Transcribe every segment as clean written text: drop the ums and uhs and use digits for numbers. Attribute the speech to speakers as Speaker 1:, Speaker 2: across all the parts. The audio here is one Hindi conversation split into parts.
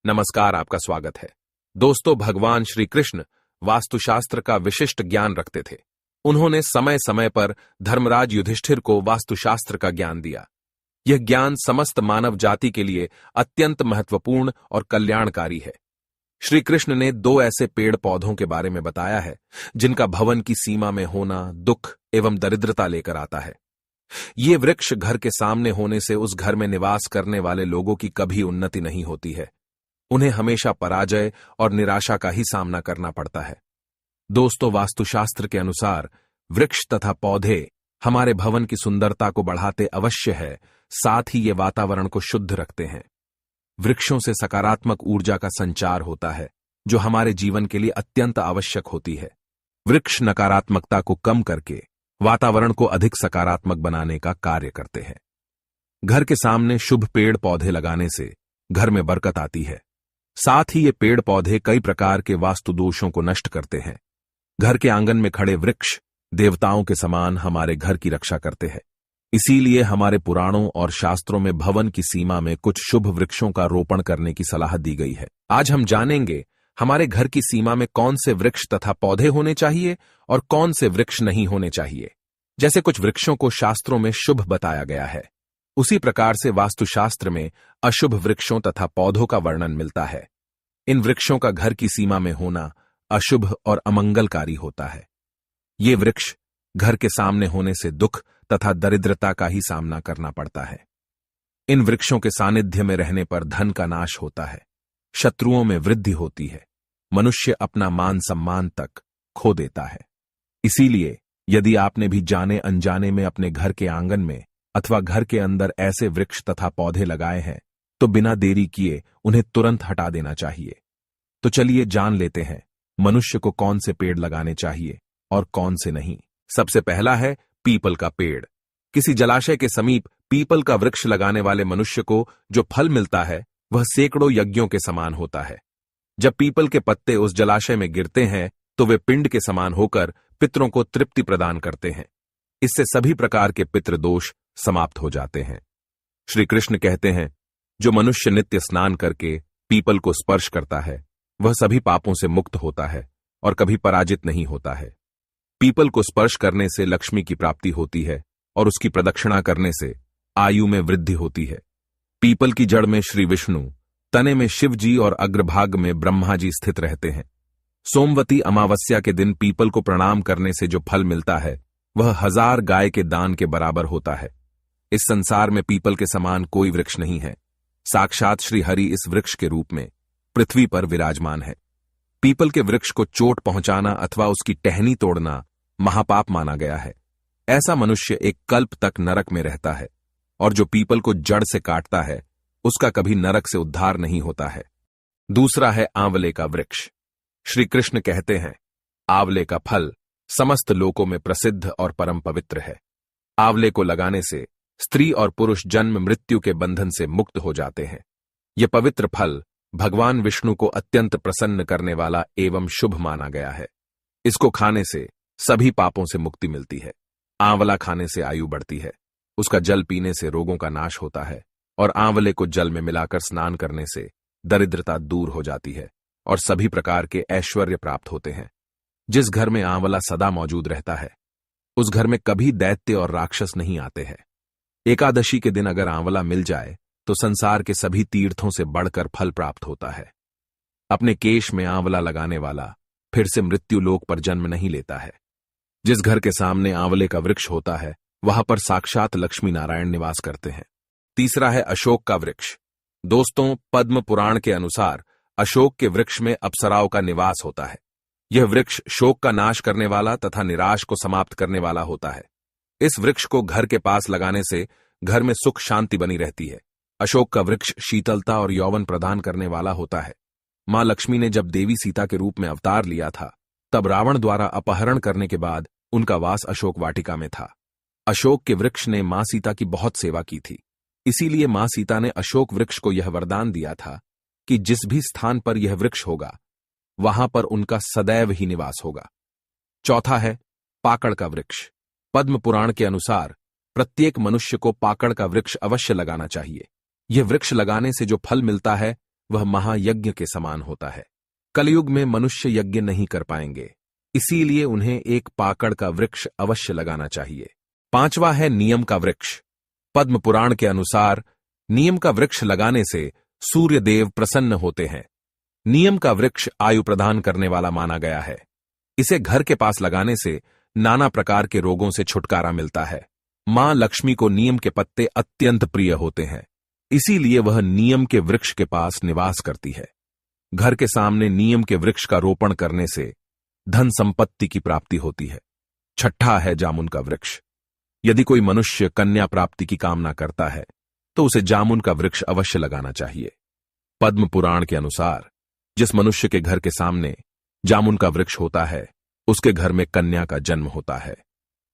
Speaker 1: नमस्कार, आपका स्वागत है। दोस्तों, भगवान श्री कृष्ण वास्तुशास्त्र का विशिष्ट ज्ञान रखते थे। उन्होंने समय समय पर धर्मराज युधिष्ठिर को वास्तुशास्त्र का ज्ञान दिया। यह ज्ञान समस्त मानव जाति के लिए अत्यंत महत्वपूर्ण और कल्याणकारी है। श्री कृष्ण ने 2 ऐसे पेड़ पौधों के बारे में बताया है जिनका भवन की सीमा में होना दुख एवं दरिद्रता लेकर आता है। ये वृक्ष घर के सामने होने से उस घर में निवास करने वाले लोगों की कभी उन्नति नहीं होती है। उन्हें हमेशा पराजय और निराशा का ही सामना करना पड़ता है। दोस्तों, वास्तुशास्त्र के अनुसार वृक्ष तथा पौधे हमारे भवन की सुंदरता को बढ़ाते अवश्य है, साथ ही ये वातावरण को शुद्ध रखते हैं। वृक्षों से सकारात्मक ऊर्जा का संचार होता है, जो हमारे जीवन के लिए अत्यंत आवश्यक होती है। वृक्ष नकारात्मकता को कम करके वातावरण को अधिक सकारात्मक बनाने का कार्य करते हैं। घर के सामने शुभ पेड़ पौधे लगाने से घर में बरकत आती है। साथ ही ये पेड़ पौधे कई प्रकार के वास्तु दोषों को नष्ट करते हैं। घर के आंगन में खड़े वृक्ष देवताओं के समान हमारे घर की रक्षा करते हैं। इसीलिए हमारे पुराणों और शास्त्रों में भवन की सीमा में कुछ शुभ वृक्षों का रोपण करने की सलाह दी गई है। आज हम जानेंगे हमारे घर की सीमा में कौन से वृक्ष तथा पौधे होने चाहिए और कौन से वृक्ष नहीं होने चाहिए। जैसे कुछ वृक्षों को शास्त्रों में शुभ बताया गया है, उसी प्रकार से वास्तुशास्त्र में अशुभ वृक्षों तथा पौधों का वर्णन मिलता है। इन वृक्षों का घर की सीमा में होना अशुभ और अमंगलकारी होता है। ये वृक्ष घर के सामने होने से दुख तथा दरिद्रता का ही सामना करना पड़ता है। इन वृक्षों के सानिध्य में रहने पर धन का नाश होता है, शत्रुओं में वृद्धि होती है, मनुष्य अपना मान सम्मान तक खो देता है। इसीलिए यदि आपने भी जाने अनजाने में अपने घर के आंगन में अथवा घर के अंदर ऐसे वृक्ष तथा पौधे लगाए हैं, तो बिना देरी किए उन्हें तुरंत हटा देना चाहिए। तो चलिए जान लेते हैं मनुष्य को कौन से पेड़ लगाने चाहिए और कौन से नहीं। सबसे पहला है पीपल का पेड़। किसी जलाशय के समीप पीपल का वृक्ष लगाने वाले मनुष्य को जो फल मिलता है वह सैकड़ों यज्ञों के समान होता है। जब पीपल के पत्ते उस जलाशय में गिरते हैं तो वे पिंड के समान होकर पितरों को तृप्ति प्रदान करते हैं। इससे सभी प्रकार के पितृदोष समाप्त हो जाते हैं। श्री कृष्ण कहते हैं, जो मनुष्य नित्य स्नान करके पीपल को स्पर्श करता है वह सभी पापों से मुक्त होता है और कभी पराजित नहीं होता है। पीपल को स्पर्श करने से लक्ष्मी की प्राप्ति होती है और उसकी प्रदक्षिणा करने से आयु में वृद्धि होती है। पीपल की जड़ में श्री विष्णु, तने में शिव जी और अग्रभाग में ब्रह्मा जी स्थित रहते हैं। सोमवती अमावस्या के दिन पीपल को प्रणाम करने से जो फल मिलता है वह 1000 गाय के दान के बराबर होता है। इस संसार में पीपल के समान कोई वृक्ष नहीं है। साक्षात श्री हरि इस वृक्ष के रूप में पृथ्वी पर विराजमान है। पीपल के वृक्ष को चोट पहुंचाना अथवा उसकी टहनी तोड़ना महापाप माना गया है। ऐसा मनुष्य एक कल्प तक नरक में रहता है और जो पीपल को जड़ से काटता है उसका कभी नरक से उद्धार नहीं होता है। दूसरा है आंवले का वृक्ष। श्री कृष्ण कहते हैं, आंवले का फल समस्त लोकों में प्रसिद्ध और परम पवित्र है। आंवले को लगाने से स्त्री और पुरुष जन्म मृत्यु के बंधन से मुक्त हो जाते हैं। यह पवित्र फल भगवान विष्णु को अत्यंत प्रसन्न करने वाला एवं शुभ माना गया है। इसको खाने से सभी पापों से मुक्ति मिलती है। आंवला खाने से आयु बढ़ती है, उसका जल पीने से रोगों का नाश होता है और आंवले को जल में मिलाकर स्नान करने से दरिद्रता दूर हो जाती है और सभी प्रकार के ऐश्वर्य प्राप्त होते हैं। जिस घर में आंवला सदा मौजूद रहता है उस घर में कभी दैत्य और राक्षस नहीं आते हैं। एकादशी के दिन अगर आंवला मिल जाए तो संसार के सभी तीर्थों से बढ़कर फल प्राप्त होता है। अपने केश में आंवला लगाने वाला फिर से मृत्यु लोक पर जन्म नहीं लेता है। जिस घर के सामने आंवले का वृक्ष होता है वहां पर साक्षात लक्ष्मी नारायण निवास करते हैं। तीसरा है अशोक का वृक्ष। दोस्तों, पद्म पुराण के अनुसार अशोक के वृक्ष में अप्सराओं का निवास होता है। यह वृक्ष शोक का नाश करने वाला तथा निराश को समाप्त करने वाला होता है। इस वृक्ष को घर के पास लगाने से घर में सुख शांति बनी रहती है। अशोक का वृक्ष शीतलता और यौवन प्रदान करने वाला होता है। मां लक्ष्मी ने जब देवी सीता के रूप में अवतार लिया था तब रावण द्वारा अपहरण करने के बाद उनका वास अशोक वाटिका में था। अशोक के वृक्ष ने मां सीता की बहुत सेवा की थी। इसीलिए मां सीता ने अशोक वृक्ष को यह वरदान दिया था कि जिस भी स्थान पर यह वृक्ष होगा वहां पर उनका सदैव ही निवास होगा। चौथा है पाकड़ का वृक्ष। पद्म पुराण के अनुसार प्रत्येक मनुष्य को पाकड़ का वृक्ष अवश्य लगाना चाहिए। यह वृक्ष लगाने से जो फल मिलता है वह महायज्ञ के समान होता है। कलयुग में मनुष्य यज्ञ नहीं कर पाएंगे, इसीलिए उन्हें एक पाकड़ का वृक्ष अवश्य लगाना चाहिए। 5वां है नियम का वृक्ष। पद्म पुराण के अनुसार नियम का वृक्ष लगाने से सूर्य देव प्रसन्न होते हैं। नियम का वृक्ष आयु प्रदान करने वाला माना गया है। इसे घर के पास लगाने से नाना प्रकार के रोगों से छुटकारा मिलता है। मां लक्ष्मी को नीम के पत्ते अत्यंत प्रिय होते हैं, इसीलिए वह नीम के वृक्ष के पास निवास करती है। घर के सामने नीम के वृक्ष का रोपण करने से धन संपत्ति की प्राप्ति होती है। 6ठा है जामुन का वृक्ष। यदि कोई मनुष्य कन्या प्राप्ति की कामना करता है तो उसे जामुन का वृक्ष अवश्य लगाना चाहिए। पद्म पुराण के अनुसार जिस मनुष्य के घर के सामने जामुन का वृक्ष होता है उसके घर में कन्या का जन्म होता है,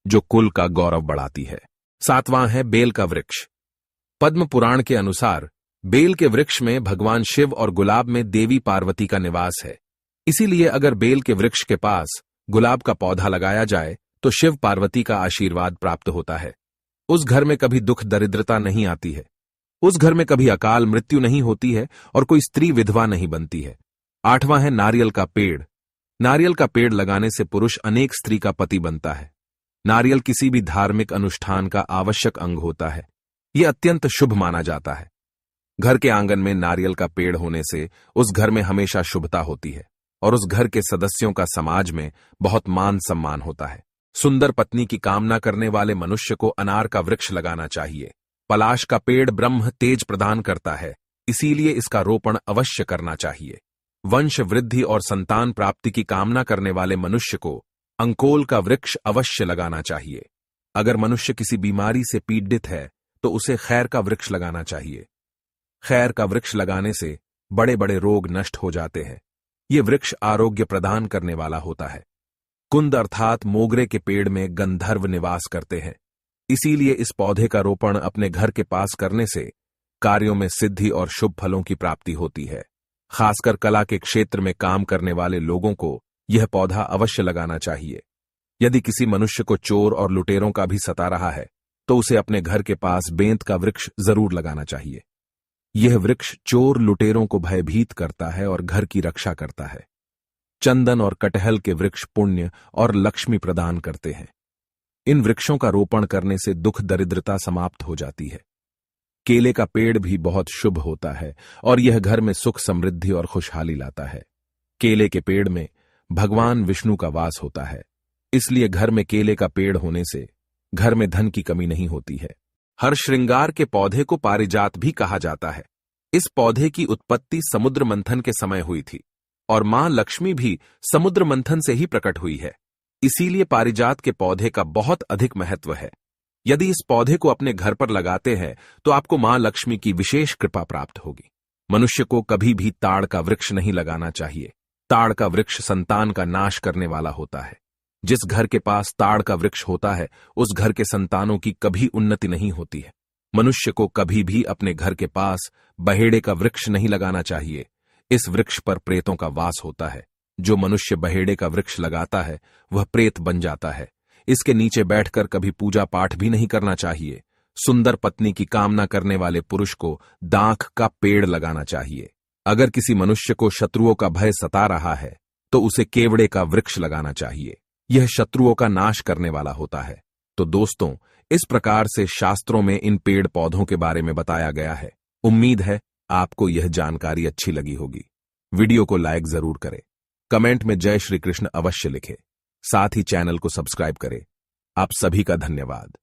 Speaker 1: जो कुल का गौरव बढ़ाती है। 7वां है बेल का वृक्ष। पद्म पुराण के अनुसार बेल के वृक्ष में भगवान शिव और गुलाब में देवी पार्वती का निवास है। इसीलिए अगर बेल के वृक्ष के पास गुलाब का पौधा लगाया जाए तो शिव पार्वती का आशीर्वाद प्राप्त होता है। उस घर में कभी दुख दरिद्रता नहीं आती है, उस घर में कभी अकाल मृत्यु नहीं होती है और कोई स्त्री विधवा नहीं बनती है। 8वां है नारियल का पेड़। नारियल का पेड़ लगाने से पुरुष अनेक स्त्री का पति बनता है। नारियल किसी भी धार्मिक अनुष्ठान का आवश्यक अंग होता है। यह अत्यंत शुभ माना जाता है। घर के आंगन में नारियल का पेड़ होने से उस घर में हमेशा शुभता होती है और उस घर के सदस्यों का समाज में बहुत मान सम्मान होता है। सुंदर पत्नी की कामना करने वाले मनुष्य को अनार का वृक्ष लगाना चाहिए। पलाश का पेड़ ब्रह्म तेज प्रदान करता है, इसीलिए इसका रोपण अवश्य करना चाहिए। वंश वृद्धि और संतान प्राप्ति की कामना करने वाले मनुष्य को अंकोल का वृक्ष अवश्य लगाना चाहिए। अगर मनुष्य किसी बीमारी से पीड़ित है तो उसे खैर का वृक्ष लगाना चाहिए। खैर का वृक्ष लगाने से बड़े बड़े रोग नष्ट हो जाते हैं। ये वृक्ष आरोग्य प्रदान करने वाला होता है। कुंद अर्थात मोगरे के पेड़ में गंधर्व निवास करते हैं, इसीलिए इस पौधे का रोपण अपने घर के पास करने से कार्यों में सिद्धि और शुभ फलों की प्राप्ति होती है। खासकर कला के क्षेत्र में काम करने वाले लोगों को यह पौधा अवश्य लगाना चाहिए। यदि किसी मनुष्य को चोर और लुटेरों का भी सता रहा है तो उसे अपने घर के पास बेंत का वृक्ष जरूर लगाना चाहिए। यह वृक्ष चोर लुटेरों को भयभीत करता है और घर की रक्षा करता है। चंदन और कटहल के वृक्ष पुण्य और लक्ष्मी प्रदान करते हैं। इन वृक्षों का रोपण करने से दुख दरिद्रता समाप्त हो जाती है। केले का पेड़ भी बहुत शुभ होता है और यह घर में सुख समृद्धि और खुशहाली लाता है। केले के पेड़ में भगवान विष्णु का वास होता है, इसलिए घर में केले का पेड़ होने से घर में धन की कमी नहीं होती है। हर श्रृंगार के पौधे को पारिजात भी कहा जाता है। इस पौधे की उत्पत्ति समुद्र मंथन के समय हुई थी और मां लक्ष्मी भी समुद्र मंथन से ही प्रकट हुई है। इसीलिए पारिजात के पौधे का बहुत अधिक महत्व है। यदि इस पौधे को अपने घर पर लगाते हैं तो आपको मां लक्ष्मी की विशेष कृपा प्राप्त होगी। मनुष्य को कभी भी ताड़ का वृक्ष नहीं लगाना चाहिए। ताड़ का वृक्ष संतान का नाश करने वाला होता है। जिस घर के पास ताड़ का वृक्ष होता है उस घर के संतानों की कभी उन्नति नहीं होती है। मनुष्य को कभी भी अपने घर के पास बहेड़े का वृक्ष नहीं लगाना चाहिए। इस वृक्ष पर प्रेतों का वास होता है। जो मनुष्य बहेड़े का वृक्ष लगाता है वह प्रेत बन जाता है। इसके नीचे बैठकर कभी पूजा पाठ भी नहीं करना चाहिए। सुंदर पत्नी की कामना करने वाले पुरुष को दाख का पेड़ लगाना चाहिए। अगर किसी मनुष्य को शत्रुओं का भय सता रहा है तो उसे केवड़े का वृक्ष लगाना चाहिए। यह शत्रुओं का नाश करने वाला होता है। तो दोस्तों, इस प्रकार से शास्त्रों में इन पेड़ पौधों के बारे में बताया गया है। उम्मीद है आपको यह जानकारी अच्छी लगी होगी। वीडियो को लाइक जरूर करें, कमेंट में जय श्री कृष्ण अवश्य लिखें, साथ ही चैनल को सब्सक्राइब करें। आप सभी का धन्यवाद।